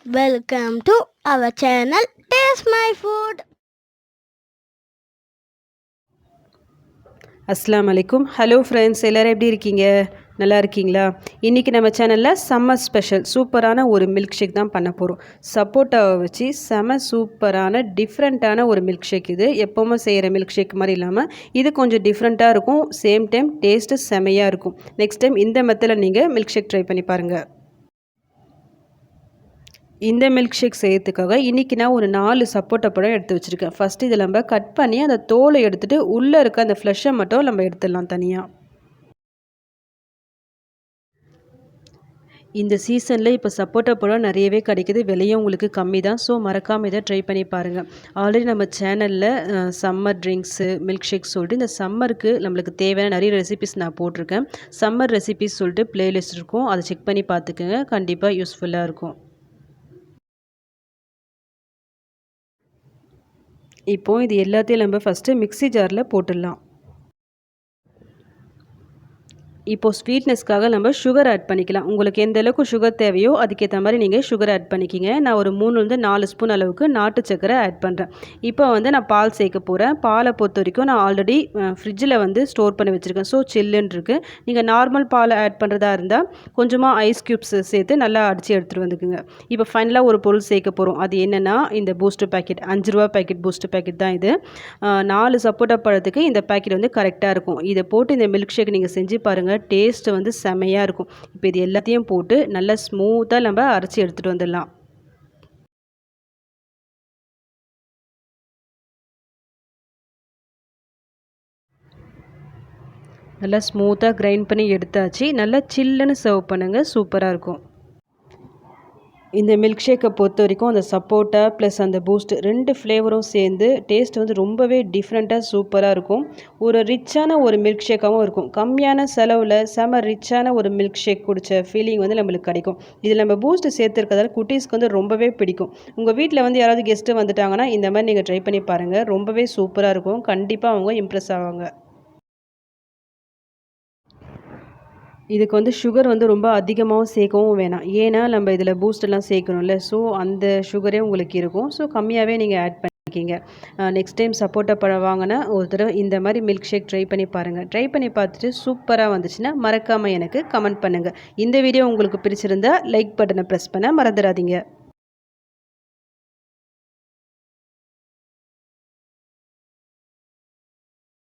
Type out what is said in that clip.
Welcome to our channel Taste My Food. அஸ்ஸலாமு அலைக்கும். Hello friends, எல்லோரும் எப்படி இருக்கீங்க? நல்லா இருக்கீங்களா? இன்றைக்கி நம்ம சேனலில் சம்மர் ஸ்பெஷல் சூப்பரான ஒரு மில்க் ஷேக் தான் பண்ண போகிறோம். சப்போட்டாவை வச்சு செம சூப்பரான டிஃப்ரெண்ட்டான ஒரு மில்க் ஷேக். இது எப்போவுமே செய்கிற மில்க் ஷேக் மாதிரி இல்லாமல் இது கொஞ்சம் டிஃப்ரெண்ட்டாக இருக்கும். சேம் டைம் டேஸ்ட்டு செமையாக இருக்கும். நெக்ஸ்ட் டைம் இந்த மெத்தடில் நீங்கள் மில்க் ஷேக் ட்ரை பண்ணி பாருங்கள். இந்த மில்க் ஷேக் செய்யறதுக்காக இன்றைக்கி நான் ஒரு 4 சப்போட்டா பழம் எடுத்து வச்சுருக்கேன். ஃபஸ்ட்டு இதில் நம்ம கட் பண்ணி அந்த தோலை எடுத்துகிட்டு உள்ளே இருக்க அந்த ஃப்ளஷை மட்டும் நம்ம எடுத்துடலாம் தனியாக. இந்த சீசனில் இப்போ சப்போட்டா பழம் நிறையவே கிடைக்கிது, விலையும் உங்களுக்கு கம்மி தான். ஸோ மறக்காமல் இதை ட்ரை பண்ணி பாருங்கள். ஆல்ரெடி நம்ம சேனலில் சம்மர் ட்ரிங்க்ஸு மில்க் ஷேக் சொல்லிட்டு இந்த சம்மருக்கு நம்மளுக்கு தேவையான நிறைய ரெசிபிஸ் நான் போட்டிருக்கேன். சம்மர் ரெசிபிஸ் சொல்லிட்டு ப்ளேலிஸ்ட் இருக்கும், அதை செக் பண்ணி பார்த்துக்கோங்க. கண்டிப்பாக யூஸ்ஃபுல்லாக இருக்கும். இப்போது இது எல்லாத்தையும் நம்ம ஃபஸ்ட்டு மிக்ஸி ஜாரில் போட்டுடலாம். இப்போது ஸ்வீட்னஸ்க்காக நம்ம சுகர் ஆட் பண்ணிக்கலாம். உங்களுக்கு எந்த அளவுக்கு சுகர் தேவையோ அதுக்கேற்ற மாதிரி நீங்கள் சுகர் ஆட் பண்ணிக்கிங்க. நான் ஒரு 3-4 ஸ்பூன் அளவுக்கு நாட்டு சக்கரை ஆட் பண்ணுறேன். இப்போ நான் பால் சேர்க்க போகிறேன். பாலை பொறுத்த வரைக்கும் நான் ஆல்ரெடி ஃப்ரிட்ஜில் ஸ்டோர் பண்ணி வச்சுருக்கேன். ஸோ சில்லுன்னு இருக்குது. நீங்கள் நார்மல் பாலை ஆட் பண்ணுறதா இருந்தால் கொஞ்சமாக ஐஸ் க்யூப்ஸ் சேர்த்து நல்லா அடித்து எடுத்துகிட்டு வந்துக்குங்க. இப்போ ஃபைனலாக ஒரு பொருள் சேர்க்க போகிறோம். அது என்னென்னா இந்த பூஸ்ட்டு பேக்கெட், 5 ரூபா பேக்கெட் பூஸ்ட்டு பேக்கெட் தான் இது. 4 சப்போட்டா பழத்துக்கு இந்த பேக்கெட் கரெக்டாக இருக்கும். இதை போட்டு இந்த மில்க் ஷேக் நீங்கள் செஞ்சு பாருங்கள். டேஸ்ட்டு செமையாக இருக்கும். இப்போ இது எல்லாத்தையும் போட்டு நல்லா ஸ்மூத்தாக நம்ம அரைச்சி எடுத்துகிட்டு வந்துடலாம். நல்லா ஸ்மூத்தாக கிரைண்ட் பண்ணி எடுத்தாச்சு. நல்லா சில்லுன்னு சர்வ் பண்ணுங்கள், சூப்பராக இருக்கும். இந்த மில்க் ஷேக்கை பொறுத்த வரைக்கும் அந்த சப்போட்டா ப்ளஸ் அந்த பூஸ்ட் 2 ஃப்ளேவரும் சேர்ந்து டேஸ்ட் ரொம்பவே டிஃப்ரெண்ட்டாக சூப்பராக இருக்கும். ஒரு ரிச்சான ஒரு மில்க் ஷேக்காகவும் இருக்கும். கம்மியான செலவில் செம ரிச்சான ஒரு மில்க் ஷேக் குடித்த ஃபீலிங் நம்மளுக்கு கிடைக்கும். இதில் நம்ம பூஸ்ட் சேர்த்துருக்கிறதால குட்டீஸ்க்கு ரொம்பவே பிடிக்கும். உங்கள் வீட்டில் யாராவது கெஸ்ட்டு வந்துட்டாங்கன்னா இந்த மாதிரி நீங்கள் ட்ரை பண்ணி பாருங்கள். ரொம்பவே சூப்பராக இருக்கும். கண்டிப்பாக அவங்க இம்ப்ரெஸ் ஆவாங்க. இதுக்கு சுகர் ரொம்ப அதிகமாகவும் சேர்க்கவும் வேணாம். ஏன்னா நம்ம இதில் பூஸ்டெல்லாம் சேர்க்கணும்ல. ஸோ அந்த சுகரே உங்களுக்கு இருக்கும். ஸோ கம்மியாகவே நீங்கள் ஆட் பண்ணிக்கிங்க. நெக்ஸ்ட் டைம் சப்போட்டா பழம் வாங்கினா ஒரு தடவை இந்த மாதிரி மில்க் ஷேக் ட்ரை பண்ணி பாருங்கள். ட்ரை பண்ணி பார்த்துட்டு சூப்பராக வந்துச்சுன்னா மறக்காமல் எனக்கு கமெண்ட் பண்ணுங்கள். இந்த வீடியோ உங்களுக்கு பிடிச்சிருந்தா லைக் பட்டனை ப்ரெஸ் பண்ண மறந்துடாதீங்க.